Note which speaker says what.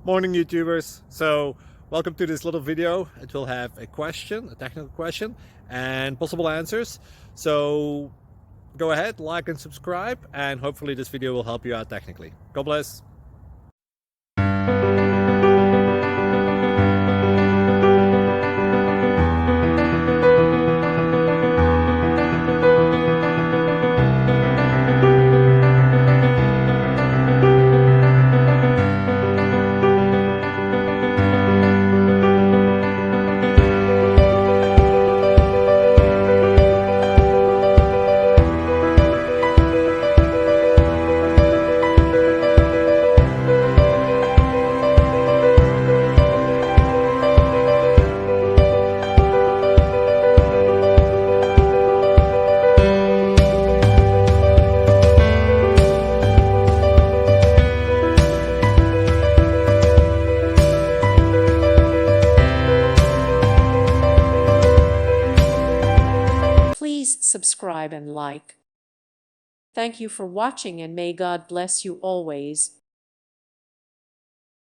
Speaker 1: Morning YouTubers. So welcome to this little video. It will have a question, a technical question, and possible answers. So go ahead, like and subscribe, and hopefully this video will help you out technically. God bless.
Speaker 2: Please subscribe and like. Thank you for watching and may God bless you always.